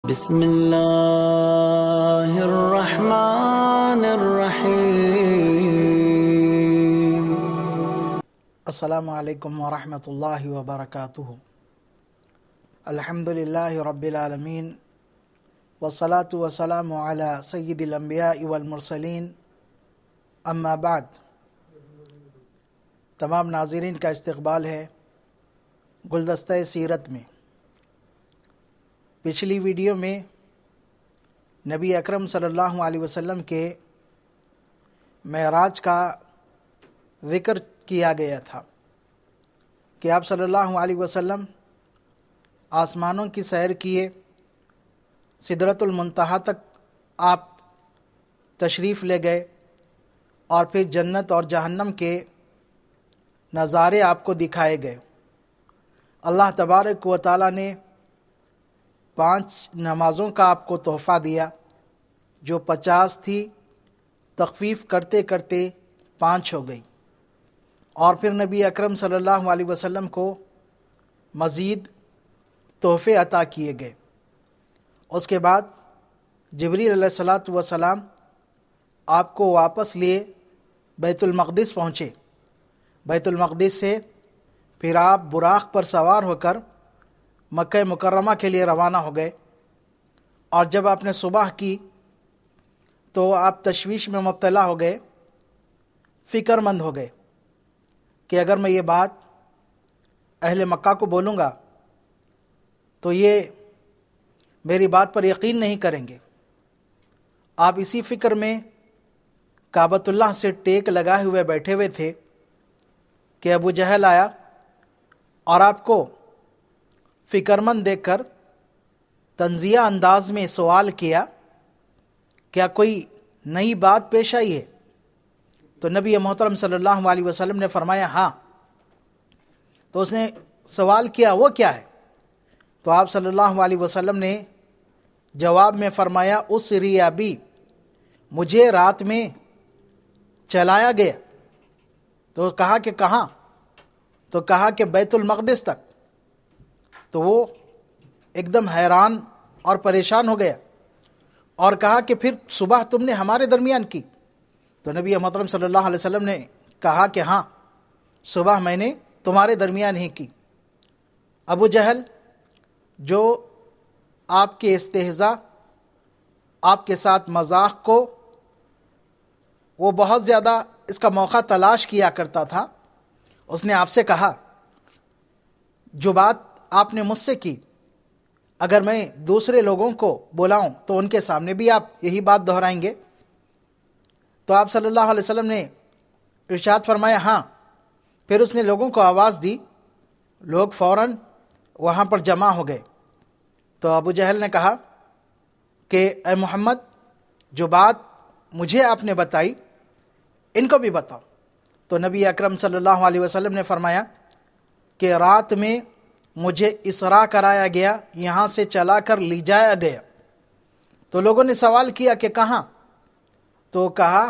بسم اللہ الرحمن الرحیم۔ السلام علیکم ورحمۃ اللہ وبرکاتہ۔ الحمد للہ رب العالمین والصلاة والسلام علی سید الانبیاء والمرسلین، اما بعد۔ تمام ناظرین کا استقبال ہے گلدستہ سیرت میں۔ پچھلی ویڈیو میں نبی اکرم صلی اللہ علیہ وسلم کے معراج کا ذکر کیا گیا تھا کہ آپ صلی اللہ علیہ وسلم آسمانوں کی سیر کیے، سدرۃ المنتہا تک آپ تشریف لے گئے اور پھر جنت اور جہنم کے نظارے آپ کو دکھائے گئے۔ اللہ تبارک و تعالیٰ نے 5 نمازوں کا آپ کو تحفہ دیا، جو 50 تھی، تخفیف کرتے کرتے 5 ہو گئی، اور پھر نبی اکرم صلی اللہ علیہ وسلم کو مزید تحفے عطا کیے گئے۔ اس کے بعد جبریل علیہ السلام آپ کو واپس لیے بیت المقدس پہنچے۔ بیت المقدس سے پھر آپ براق پر سوار ہو کر مکہ مکرمہ کے لیے روانہ ہو گئے، اور جب آپ نے صبح کی تو آپ تشویش میں مبتلا ہو گئے، فکر مند ہو گئے کہ اگر میں یہ بات اہل مکہ کو بولوں گا تو یہ میری بات پر یقین نہیں کریں گے۔ آپ اسی فکر میں کعبۃ اللہ سے ٹیک لگائے ہوئے بیٹھے ہوئے تھے کہ ابو جہل آیا اور آپ کو فکر مند دیکھ کر طنزیہ انداز میں سوال کیا، کیا کوئی نئی بات پیش آئی ہے؟ تو نبی محترم صلی اللہ علیہ وسلم نے فرمایا ہاں۔ تو اس نے سوال کیا وہ کیا ہے؟ تو آپ صلی اللہ علیہ وسلم نے جواب میں فرمایا اسری بی، مجھے رات میں چلایا گیا۔ تو کہا کہ کہاں؟ تو کہا کہ بیت المقدس تک۔ تو وہ ایک دم حیران اور پریشان ہو گیا اور کہا کہ پھر صبح تم نے ہمارے درمیان کی؟ تو نبی محترم صلی اللہ علیہ وسلم نے کہا کہ ہاں، صبح میں نے تمہارے درمیان ہی کی۔ ابو جہل جو آپ کے استہزاء، آپ کے ساتھ مذاق کو وہ بہت زیادہ اس کا موقع تلاش کیا کرتا تھا، اس نے آپ سے کہا جو بات آپ نے مجھ سے کی، اگر میں دوسرے لوگوں کو بلاؤں تو ان کے سامنے بھی آپ یہی بات دہرائیں گے؟ تو آپ صلی اللہ علیہ وسلم نے ارشاد فرمایا ہاں۔ پھر اس نے لوگوں کو آواز دی، لوگ فوراً وہاں پر جمع ہو گئے۔ تو ابو جہل نے کہا کہ اے محمد، جو بات مجھے آپ نے بتائی ان کو بھی بتاؤ۔ تو نبی اکرم صلی اللہ علیہ وسلم نے فرمایا کہ رات میں مجھے اسراء کرایا گیا، یہاں سے چلا کر لے جایا گیا۔ تو لوگوں نے سوال کیا کہ کہاں؟ تو کہا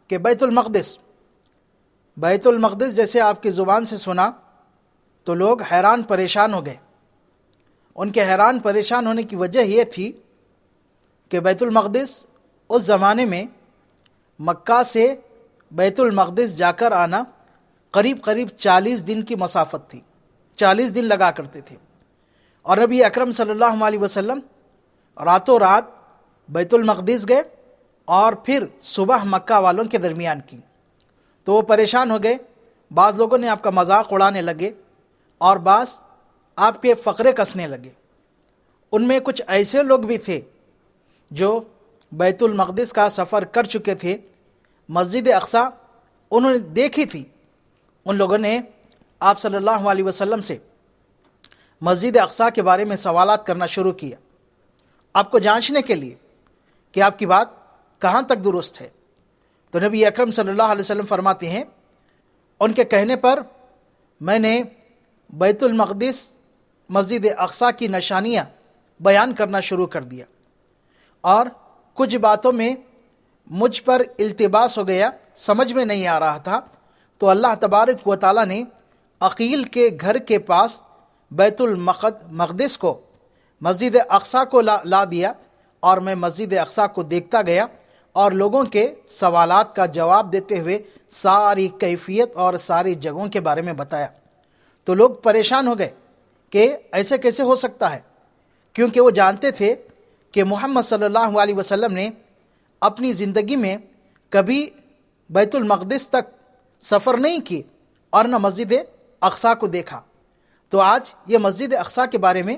کہ بیت المقدس۔ بیت المقدس جیسے آپ کی زبان سے سنا تو لوگ حیران پریشان ہو گئے۔ ان کے حیران پریشان ہونے کی وجہ یہ تھی کہ بیت المقدس اس زمانے میں مکہ سے بیت المقدس جا کر آنا قریب 40 دن کی مسافت تھی، 40 دن لگا کرتے تھے، اور نبی اکرم صلی اللہ علیہ وسلم راتوں رات بیت المقدس گئے اور پھر صبح مکہ والوں کے درمیان کی۔ تو وہ پریشان ہو گئے، بعض لوگوں نے آپ کا مذاق اڑانے لگے اور بعض آپ کے فقرے کسنے لگے۔ ان میں کچھ ایسے لوگ بھی تھے جو بیت المقدس کا سفر کر چکے تھے، مسجد اقصی انہوں نے دیکھی تھی۔ ان لوگوں نے آپ صلی اللہ علیہ وسلم سے مسجد اقصی کے بارے میں سوالات کرنا شروع کیا، آپ کو جانچنے کے لیے کہ آپ کی بات کہاں تک درست ہے۔ تو نبی اکرم صلی اللہ علیہ وسلم فرماتے ہیں ان کے کہنے پر میں نے بیت المقدس مسجد اقصی کی نشانیاں بیان کرنا شروع کر دیا، اور کچھ باتوں میں مجھ پر التباس ہو گیا، سمجھ میں نہیں آ رہا تھا۔ تو اللہ تبارک و تعالیٰ نے عقیل کے گھر کے پاس بیت المقدس کو مسجد اقصی کو لا دیا اور میں مسجد اقصی کو دیکھتا گیا اور لوگوں کے سوالات کا جواب دیتے ہوئے ساری کیفیت اور ساری جگہوں کے بارے میں بتایا۔ تو لوگ پریشان ہو گئے کہ ایسے کیسے ہو سکتا ہے، کیونکہ وہ جانتے تھے کہ محمد صلی اللہ علیہ وسلم نے اپنی زندگی میں کبھی بیت المقدس تک سفر نہیں کی اور نہ مسجد اقصی کو دیکھا۔ تو آج یہ مسجد اقصی کے بارے میں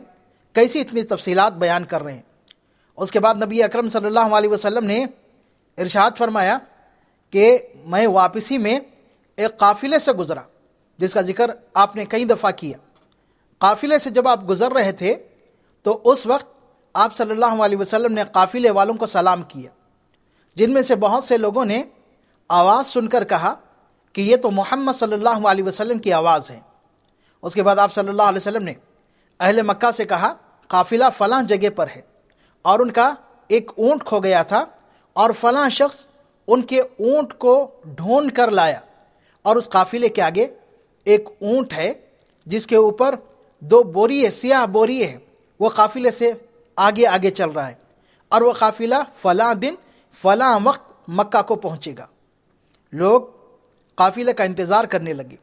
کیسی اتنی تفصیلات بیان کر رہے ہیں۔ اس کے بعد نبی اکرم صلی اللہ علیہ وسلم نے ارشاد فرمایا کہ میں واپسی میں ایک قافلے سے گزرا، جس کا ذکر آپ نے کئی دفعہ کیا۔ قافلے سے جب آپ گزر رہے تھے تو اس وقت آپ صلی اللہ علیہ وسلم نے قافلے والوں کو سلام کیا، جن میں سے بہت سے لوگوں نے آواز سن کر کہا کہ یہ تو محمد صلی اللہ علیہ وسلم کی آواز ہے۔ اس کے بعد آپ صلی اللہ علیہ وسلم نے اہل مکہ سے کہا قافلہ فلاں جگہ پر ہے اور ان کا ایک اونٹ کھو گیا تھا اور فلاں شخص ان کے اونٹ کو ڈھونڈ کر لایا، اور اس قافلے کے آگے ایک اونٹ ہے جس کے اوپر 2 بوریے سیاہ بوریے ہیں، وہ قافلے سے آگے آگے چل رہا ہے اور وہ قافلہ فلاں دن فلاں وقت مکہ کو پہنچے گا۔ لوگ قافلے کا انتظار کرنے لگے۔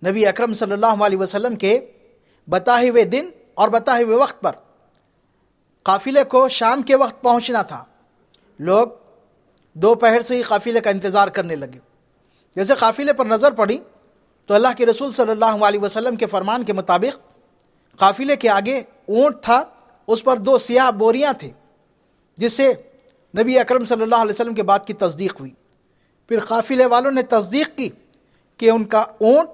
نبی اکرم صلی اللہ علیہ وسلم کے بتائے ہوئے دن اور بتائے ہوئے وقت پر قافلے کو شام کے وقت پہنچنا تھا۔ لوگ دوپہر سے ہی قافلے کا انتظار کرنے لگے۔ جیسے قافلے پر نظر پڑی تو اللہ کے رسول صلی اللہ علیہ وسلم کے فرمان کے مطابق قافلے کے آگے اونٹ تھا، اس پر 2 سیاہ بوریاں تھیں، جس سے نبی اکرم صلی اللہ علیہ وسلم کے بات کی تصدیق ہوئی۔ پھر قافلے والوں نے تصدیق کی کہ ان کا اونٹ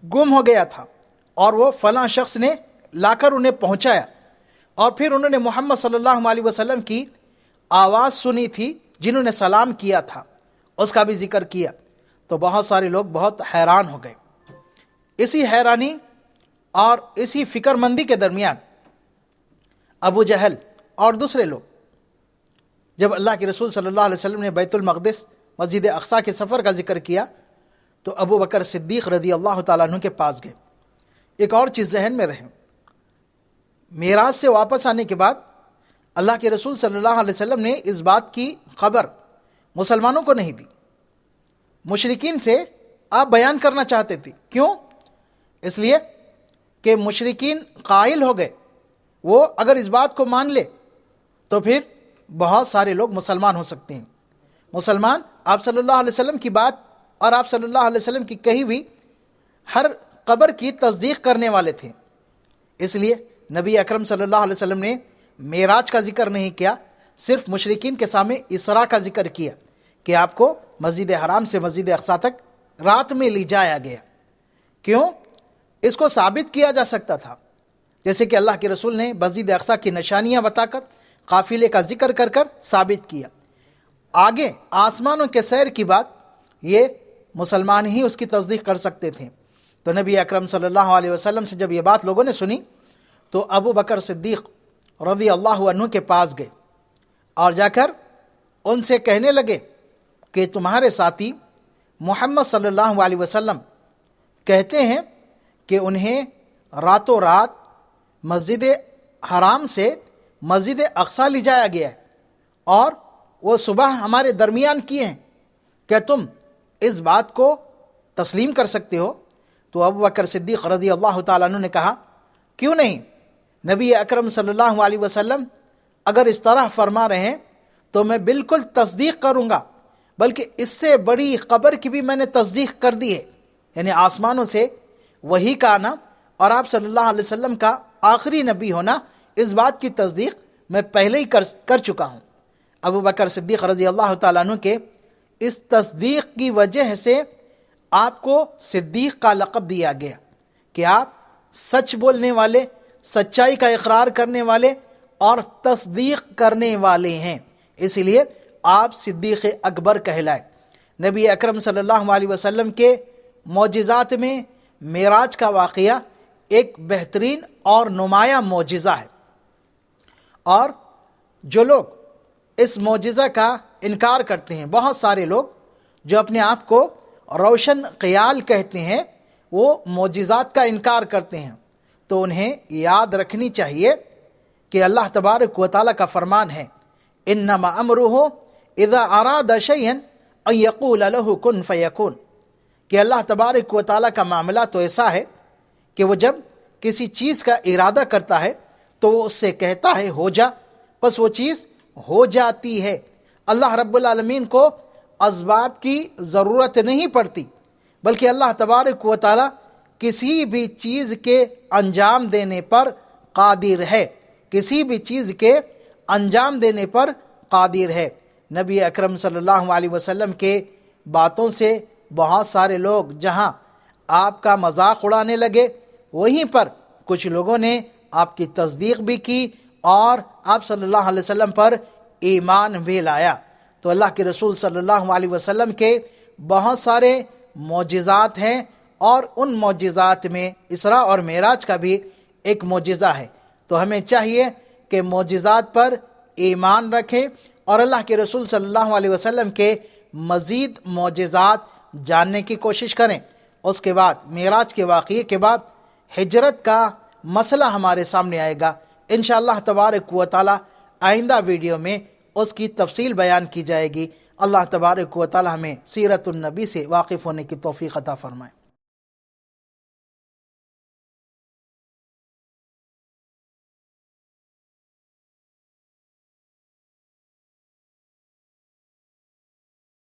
گم ہو گیا تھا اور وہ فلاں شخص نے لا کر انہیں پہنچایا، اور پھر انہوں نے محمد صلی اللہ علیہ وسلم کی آواز سنی تھی، جنہوں نے سلام کیا تھا، اس کا بھی ذکر کیا۔ تو بہت سارے لوگ بہت حیران ہو گئے۔ اسی حیرانی اور اسی فکر مندی کے درمیان ابو جہل اور دوسرے لوگ جب اللہ کے رسول صلی اللہ علیہ وسلم نے بیت المقدس مسجد اقصی کے سفر کا ذکر کیا تو ابو بکر صدیق رضی اللہ تعالیٰ عنہ کے پاس گئے۔ ایک اور چیز ذہن میں رہے، معراج سے واپس آنے کے بعد اللہ کے رسول صلی اللہ علیہ وسلم نے اس بات کی خبر مسلمانوں کو نہیں دی۔ مشرکین سے آپ بیان کرنا چاہتے تھے، کیوں؟ اس لیے کہ مشرکین قائل ہو گئے، وہ اگر اس بات کو مان لے تو پھر بہت سارے لوگ مسلمان ہو سکتے ہیں۔ مسلمان آپ صلی اللہ علیہ وسلم کی بات اور آپ صلی اللہ علیہ وسلم کی کہی ہوئی ہر خبر کی تصدیق کرنے والے تھے۔ اس لیے نبی اکرم صلی اللہ علیہ وسلم نے معراج کا ذکر نہیں کیا، صرف مشرکین کے سامنے اسراء کا ذکر کیا کہ آپ کو مسجد حرام سے مسجد اقصی تک رات میں لے جایا گیا۔ کیوں؟ اس کو ثابت کیا جا سکتا تھا، جیسے کہ اللہ کے رسول نے مسجد اقصی کی نشانیاں بتا کر قافلے کا ذکر کر کر ثابت کیا۔ آگے آسمانوں کے سیر کی بات یہ مسلمان ہی اس کی تصدیق کر سکتے تھے۔ تو نبی اکرم صلی اللہ علیہ وسلم سے جب یہ بات لوگوں نے سنی تو ابو بکر صدیق رضی اللہ عنہ کے پاس گئے اور جا کر ان سے کہنے لگے کہ تمہارے ساتھی محمد صلی اللہ علیہ وسلم کہتے ہیں کہ انہیں راتوں رات مسجد حرام سے مسجد اقصی لے جایا گیا ہے اور وہ صبح ہمارے درمیان کیے ہیں، کیا تم اس بات کو تسلیم کر سکتے ہو؟ تو ابو بکر صدیق رضی اللہ تعالیٰ عنہ نے کہا کیوں نہیں، نبی اکرم صلی اللہ علیہ وسلم اگر اس طرح فرما رہے ہیں تو میں بالکل تصدیق کروں گا، بلکہ اس سے بڑی خبر کی بھی میں نے تصدیق کر دی ہے، یعنی آسمانوں سے وحی کا آنا اور آپ صلی اللہ علیہ وسلم کا آخری نبی ہونا، اس بات کی تصدیق میں پہلے ہی کر چکا ہوں۔ ابو بکر صدیق رضی اللہ تعالیٰ عنہ کے اس تصدیق کی وجہ سے آپ کو صدیق کا لقب دیا گیا کہ آپ سچ بولنے والے، سچائی کا اقرار کرنے والے اور تصدیق کرنے والے ہیں، اس لیے آپ صدیق اکبر کہلائے۔ نبی اکرم صلی اللہ علیہ وسلم کے معجزات میں معراج کا واقعہ ایک بہترین اور نمایاں معجزہ ہے، اور جو لوگ اس معجزہ کا انکار کرتے ہیں، بہت سارے لوگ جو اپنے آپ کو روشن خیال کہتے ہیں، وہ معجزات کا انکار کرتے ہیں، تو انہیں یاد رکھنی چاہیے کہ اللہ تبارک و تعالیٰ کا فرمان ہے انما امرہ اذا اراد شیئا ان یقول له کن فیکون، کہ اللہ تبارک و تعالیٰ کا معاملہ تو ایسا ہے کہ وہ جب کسی چیز کا ارادہ کرتا ہے تو وہ اس سے کہتا ہے ہو جا، بس وہ چیز ہو جاتی ہے۔ اللہ رب العالمین کو اسباب کی ضرورت نہیں پڑتی، بلکہ اللہ تبارک و تعالیٰ کسی بھی چیز کے انجام دینے پر قادر ہے، کسی بھی چیز کے انجام دینے پر قادر ہے۔ نبی اکرم صلی اللہ علیہ وسلم کے باتوں سے بہت سارے لوگ جہاں آپ کا مذاق اڑانے لگے، وہیں پر کچھ لوگوں نے آپ کی تصدیق بھی کی اور آپ صلی اللہ علیہ وسلم پر ایمان بھی لایا۔ تو اللہ کے رسول صلی اللہ علیہ وسلم کے بہت سارے معجزات ہیں، اور ان معجزات میں اسراء اور معراج کا بھی ایک معجزہ ہے۔ تو ہمیں چاہیے کہ معجزات پر ایمان رکھیں اور اللہ کے رسول صلی اللہ علیہ وسلم کے مزید معجزات جاننے کی کوشش کریں۔ اس کے بعد معراج کے واقعے کے بعد ہجرت کا مسئلہ ہمارے سامنے آئے گا، انشاءاللہ تبارک و تعالی آئندہ ویڈیو میں اس کی تفصیل بیان کی جائے گی۔ اللہ تبارک و تعالی ہمیں سیرت النبی سے واقف ہونے کی توفیق عطا فرمائے۔